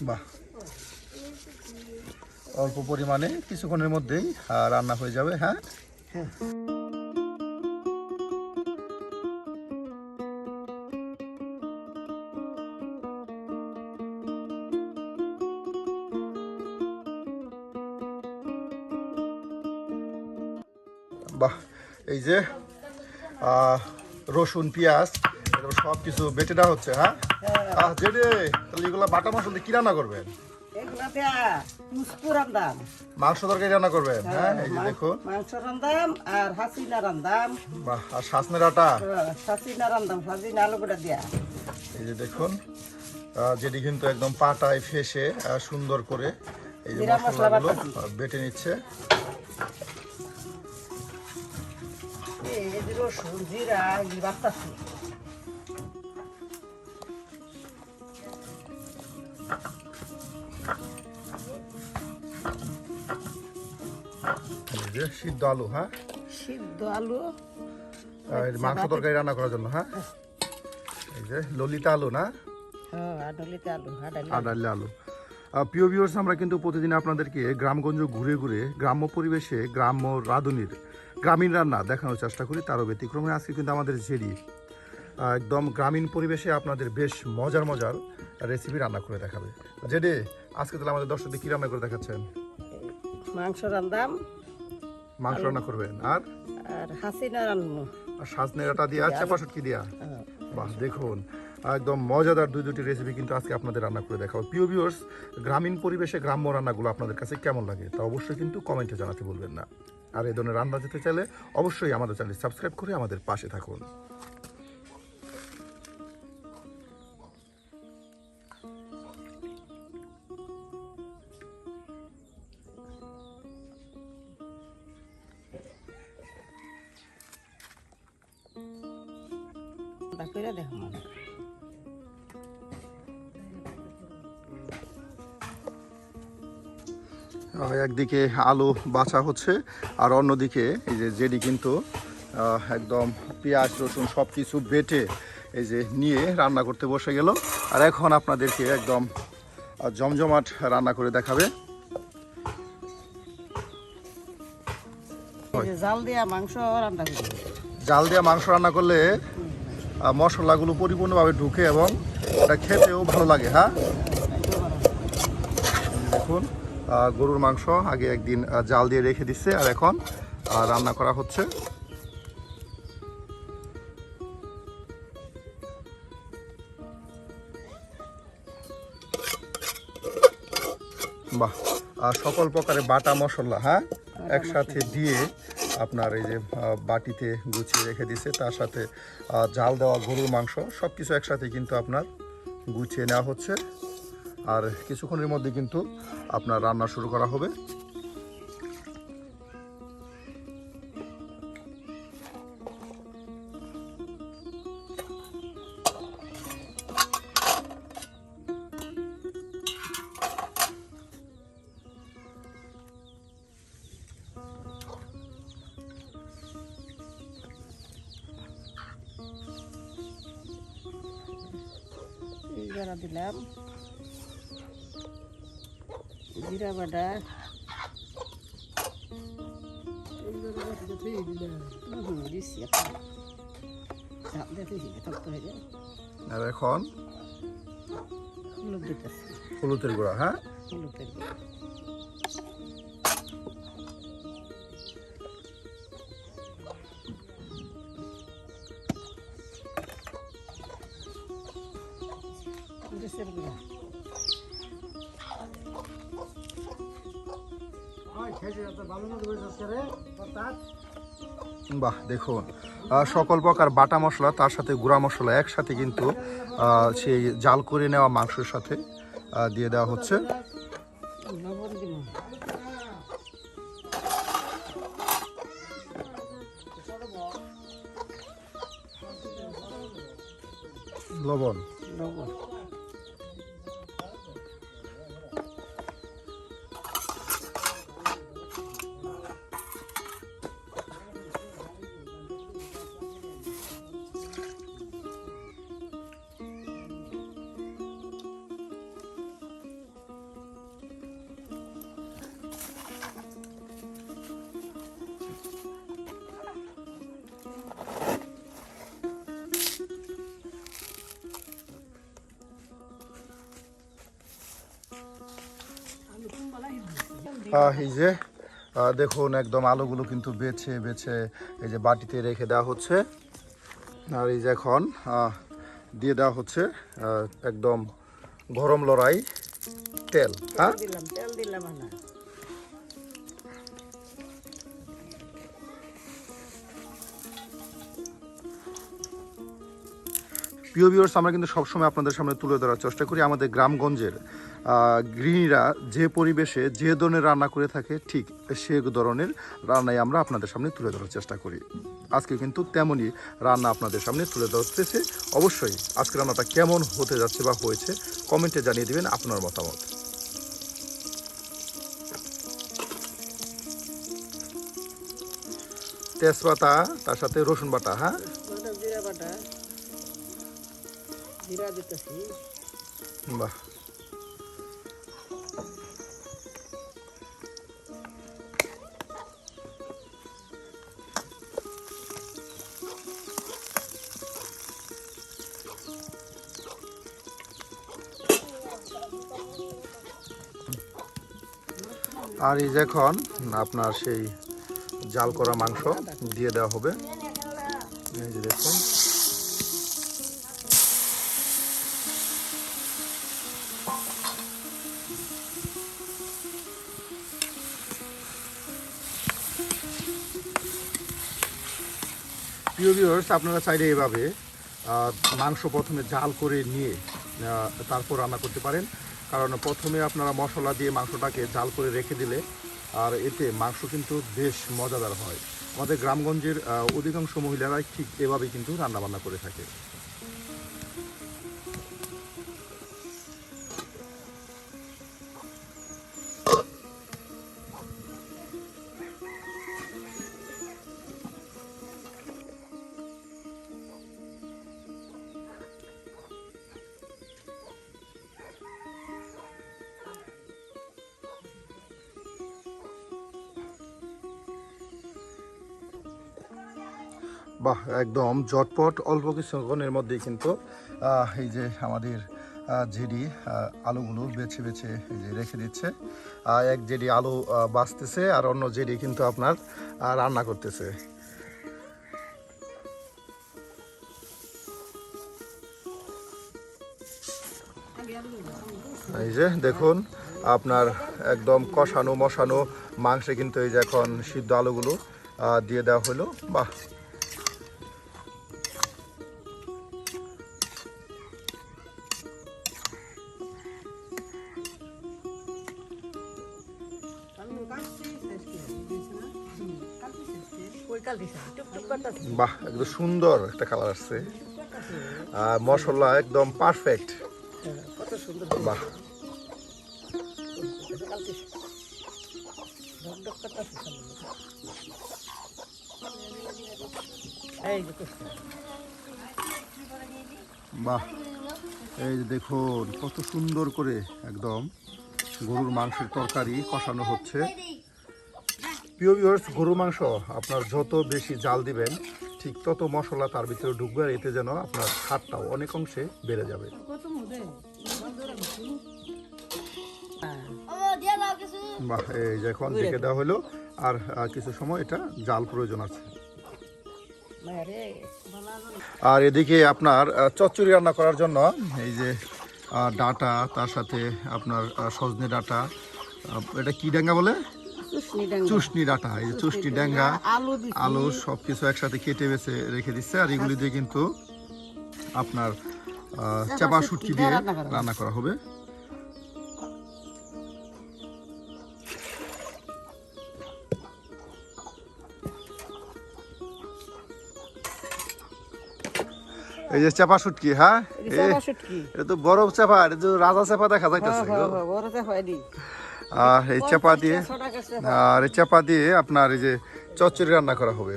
বাহ, অল্প পরিমাণে কিছুক্ষণের মধ্যেই রান্না হয়ে যাবে। হ্যাঁ, বাহ, এই যে রসুন পেঁয়াজ সব কিছু বেটে দেওয়া হচ্ছে। হ্যাঁ, যেটা তাহলে এগুলো বাটা মশলা দিয়ে কি রান্না করবেন? মাংস তরকারি রান্না করবেন। হ্যাঁ, এই যে দেখুন, মাংস রান্দাম আর হাসিনা রান্দাম। বাহ, আর শাসনের আটা, হাসিনা রান্দাম, হাসিনা আলু গোটা দিয়া। এই যে দেখুন, যেটি কিন্তু একদম পাটায় ফেসে সুন্দর করে এই যে মশলাগুলো বেটে নিচ্ছে। রসুন জিরা বাটতাছি। সিদ্ধ আলু, হ্যাঁ, সিদ্ধ আলু মাংস তরকারি রান্না করার জন্য। হ্যাঁ, এই যে ললিতা আলু না, আডালি আলু। প্রিয় ভিউয়ার্স, আমরা কিন্তু প্রতিদিন আপনাদেরকে গ্রামগঞ্জ ঘুরে ঘুরে গ্রাম্য পরিবেশে গ্রাম্য রাঁধুনির গ্রামীণ রান্না দেখানোর চেষ্টা করি। তারও ব্যতিক্রমে আজকে কিন্তু আমাদের জেরি একদম গ্রামীণ পরিবেশে আপনাদের বেশ মজার মজার রেসিপি রান্না করে দেখাবে। জেডি, আজকে তাহলে আমাদের দর্শকদের কি রান্না করে দেখাচ্ছেন? মাংস রান্দাম, মাংস রান্না করবেন, আর হাসিনা রান্না, আর সাজনের আটা দিয়া, চাপা শুটকি দিয়া। বাহ, দেখুন, একদম মজাদার দুটি রেসিপি কিন্তু আজকে আপনাদের রান্না করে দেখাবো। প্রিয় ভিউয়ার্স, গ্রামীণ পরিবেশে গ্রাম্য রান্নাগুলো আপনাদের কাছে কেমন লাগে তা অবশ্যই কিন্তু কমেন্টে জানাতে বলবেন না। আর এই ধরনের রান্না যেতে চাইলে অবশ্যই আমাদের চ্যানেল সাবস্ক্রাইব করে আমাদের পাশে থাকুন। একদিকে আলু বাছা হচ্ছে আর অন্যদিকে এই যে জেডি কিন্তু একদম পেঁয়াজ রসুন সব কিছু বেটে এই যে নিয়ে রান্না করতে বসে গেল। আর এখন আপনাদেরকে একদম জমজমাট রান্না করে দেখাবে। জাল দিয়া মাংস রান্না করি। জাল দিয়া মাংস রান্না করলে মশলাগুলো পরিপূর্ণভাবে ঢুকে এবং এটা খেতেও ভালো লাগে। হ্যাঁ, দেখুন, গরুর মাংস আগে একদিন জাল দিয়ে রেখে দিচ্ছে আর এখন রান্না করা হচ্ছে। বাহ, সকল প্রকারের বাটা মশলা, হ্যাঁ, একসাথে দিয়ে আপনার এই যে বাটিতে গুছিয়ে রেখে দিছে, তার সাথে জাল দেওয়া গরুর মাংস সব কিছু একসাথে কিন্তু আপনার গুছিয়ে নেওয়া হচ্ছে। আর কিছুক্ষণের মধ্যে কিন্তু আপনার রান্না শুরু করা হবে। জিরা দিলাম, জিরা বাটা, আর এখন হলুদের গুঁড়া। হ্যাঁ, হলুদের গুঁড়া, বাহ, দেখুন, সকল প্রকার বাটা মশলা তার সাথে গুঁড়া মশলা একসাথে কিন্তু সেই জাল করে নেওয়া মাংসের সাথে দিয়ে দেওয়া হচ্ছে। লবণ, এই যে দেখুন একদম আলুগুলো কিন্তু বেছে বেছে এই যে বাটিতে রেখে দেওয়া হচ্ছে। আর এই যে এখন দিয়ে দেওয়া হচ্ছে একদম গরম লড়াই তেল। হ্যাঁ, তেল দিলাম না। প্রিয় ভিউয়ার্স, আমরা কিন্তু সবসময় আপনাদের সামনে তুলে ধরার চেষ্টা করি আমাদের গ্রামগঞ্জের গৃহিণীরা যে পরিবেশে যে ধরনের রান্না করে থাকে ঠিক সে ধরনের রান্নাই আমরা আপনাদের সামনে তুলে ধরার চেষ্টা করি। আজকে কিন্তু তেমনই রান্না আপনাদের সামনে তুলে ধরতেছে। অবশ্যই আজকে রান্নাটা কেমন হতে যাচ্ছে বা হয়েছে কমেন্টে জানিয়ে দিবেন আপনার মতামত। তেজপাতা, তার সাথে রসুন বাটা। হ্যাঁ, জিরা বাটা, জিরা দিতেছি। বাহ, আর এই যে এখন আপনার সেই জাল করা মাংস দিয়ে দেওয়া হবে। এই যে দেখুন, প্রিয় ভিউয়ার্স, আপনারা চাইলে এভাবে মাংস প্রথমে জাল করে নিয়ে তারপর রান্না করতে পারেন। কারণ প্রথমে আপনারা মশলা দিয়ে মাংসটাকে জাল করে রেখে দিলে আর এতে মাংস কিন্তু বেশ মজাদার হয়। আমাদের গ্রামগঞ্জের অধিকাংশ মহিলারাই ঠিক এভাবেই কিন্তু রান্নাবান্না করে থাকে। বাহ, একদম ঝটপট অল্প কিছুক্ষণের মধ্যেই কিন্তু এই যে আমাদের জেডি আলুগুলো বেছে বেছে এই যে রেখে দিচ্ছে। এক জেডি আলু বাছতেছে আর অন্য জেডি কিন্তু আপনার রান্না করতেছে। এই যে দেখুন আপনার একদম কষানো মশানো মাংসে কিন্তু এই যে এখন সিদ্ধ আলুগুলো দিয়ে দেওয়া হলো। বাহ, বাহ, একদম সুন্দর একটা কালার আসছে আর মশলা একদম পারফেক্ট। কত সুন্দর। বাহ, বাহ, এই যে দেখুন কত সুন্দর করে একদম গরুর মাংসের তরকারি কষানো হচ্ছে। প্রিয় ভিউয়ার্স, গরুর মাংস আপনার যত বেশি জাল দিবেন ঠিক তত মশলা তার ভিতরে ঢুকবে আর এতে যেন আপনার স্বাদটাও অনেক অংশে বেড়ে যাবে। বাহ, এই যে এখন ঢেকে দেওয়া হলো আর কিছু সময় এটা জাল প্রয়োজন আছে। আর এদিকে আপনার চচ্চড়ি রান্না করার জন্য এই যে ডাটা, তার সাথে আপনার সজনে ডাটা, এটা কি ডাঙ্গা বলে, চুষনি ডাটা, এই যে চুষনি ডাঙ্গা, আলু সবকিছু একসাথে কেটে বেছে রেখে দিচ্ছে। আর এগুলি দিয়ে কিন্তু আপনার চাপা শুটকি দিয়ে রান্না করা হবে। এই যে চাপা শুটকি। হ্যাঁ, এটা তো বড় চাপা, এটা তো রাজা চাপা দেখা যাইতেছে। আর এই চাপা দিয়ে আপনার এই যে চচ্চড়ি রান্না করা হবে।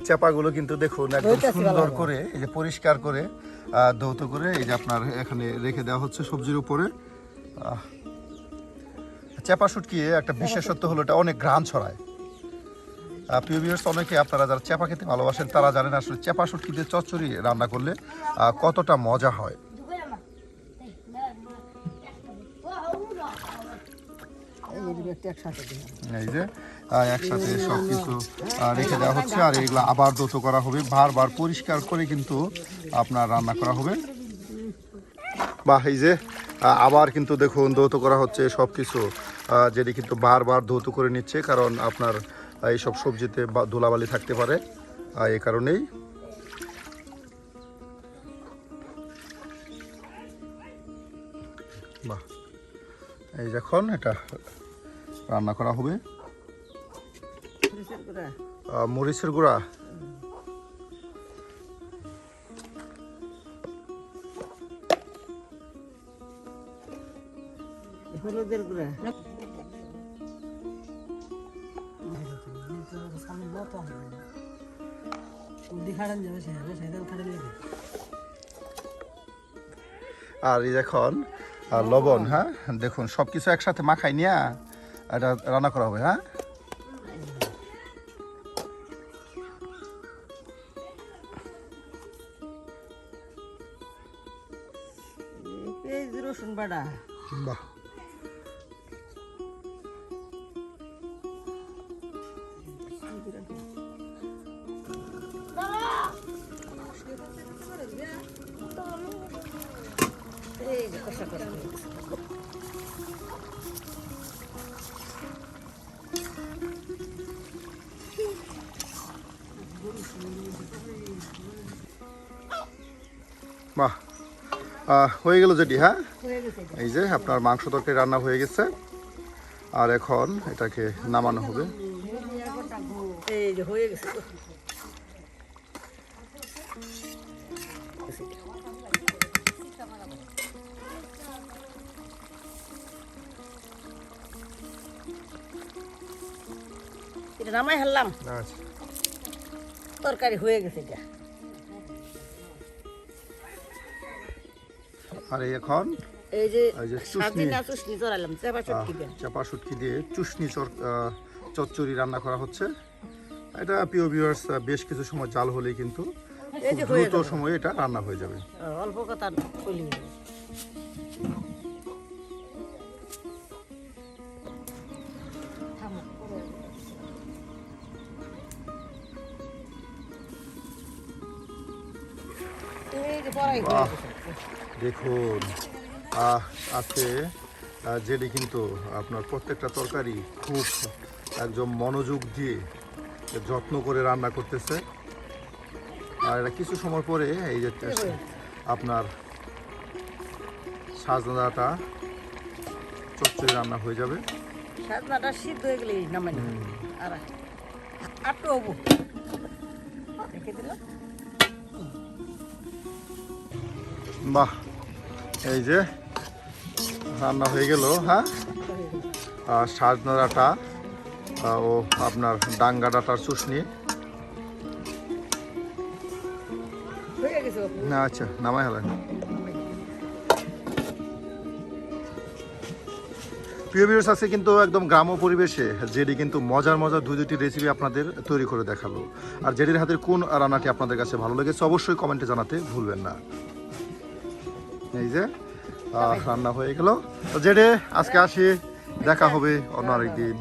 চাপাগুলো কিন্তু দেখুন একদম সুন্দর করে এই যে পরিষ্কার করে ধৌত করে এই যে আপনার এখানে রেখে দেওয়া হচ্ছে সবজির উপরে। চাপা শুটকি একটা বিশেষত্ব হলো এটা অনেক ঘ্রাণ ছড়ায়। প্রিয় ভিউয়ার্স, অনেকে আপনারা যারা চাপা খেতে ভালোবাসেন তারা জানেন আসলে চাপা শুটকি দিয়ে চচ্চড়ি রান্না করলে কতটা মজা হয়। একটু একসাথে দিলাম। এই যে একসাথে সব কিছু রেখে দেওয়া হচ্ছে, আর এগুলো আবার দৌত করা হবে, বারবার পরিষ্কার করে কিন্তু আপনার রান্না করা হবে। বা এই যে আবার কিন্তু দেখুন দৌত করা হচ্ছে সব কিছু, যেটি কিন্তু বারবার দৌত করে নিচ্ছে, কারণ আপনার এইসব সবজিতে ধুলাবালি থাকতে পারে, এই কারণেই। বাহ, এই যখন এটা রান্না করা হবে। মরিচের গুঁড়া, মরিচের গুঁড়া, হলুদের গুঁড়া, আর এই এখন লবণ। হ্যাঁ, দেখুন সব কিছু একসাথে মাখাই নিয়ে এটা রান্না করা হবে। হ্যাঁ, পেঁয়াজ রসুন বাটা, বাহ, এই যে কষা করা হয়ে গেছে। বাহ, হয়ে গেল যেটি। হ্যাঁ, হয়ে গেছে এটা। এই যে আপনার মাংস তরকারি রান্না হয়ে গেছে, আর এখন এটাকে নামানো হবে। এই যে হয়ে গেছে। এটা নামাই হারলাম, আচ্ছা, তরকারি হয়ে গেছে এটা। আর এই এখন এই যে এই যে চুষনি, সাজিনা চুষনি চড়ালাম, চেপা চটকি দিয়ে। চাপা শুটকি দিয়ে চুষনি চচ্চড়ি রান্না করা হচ্ছে। এটা প্রিয় ভিউয়ার্স বেশ কিছু সময় জাল হলেই কিন্তু এই খুব যে হয়ে দ্রুত যাবে। সময়ে এটা রান্না হয়ে যাবে। অল্প কথা কইলি। এই যে পড়াই হয়ে বাহ, গেছে। দেখুন আজকে যেটি কিন্তু আপনার প্রত্যেকটা তরকারি খুব একদম মনোযোগ দিয়ে যত্ন করে রান্না করতেছে। আর এটা কিছু সময় পরে এই যে আপনার সাজনাটা চচ্চড়ি রান্না হয়ে যাবে। সাজনাটা সিদ্ধ হয়ে গেলে নামাই নেব। আর আটটু হবো রেখে দিলাম। বাহ, এই যে রান্না হয়ে গেল। হ্যাঁ, আর সাজনা ডাঁটা ও আপনার ডাঙ্গা ডাঁটার চুষনি। হয়ে গেছে বাবু। না, আচ্ছা, নামাই হলেন। প্রিয় ভিউয়ার্স, আছে কিন্তু একদম গ্রাম্য পরিবেশে যেটি কিন্তু মজার মজার দুটি রেসিপি আপনাদের তৈরি করে দেখালো। আর যেটির হাতের কোন রান্নাটি আপনাদের কাছে ভালো লেগেছে অবশ্যই কমেন্টে জানাতে ভুলবেন না। এই যে রান্না হয়ে গেল। তো যেটি আজকে আসি, দেখা হবে অন্য আরেকদিন।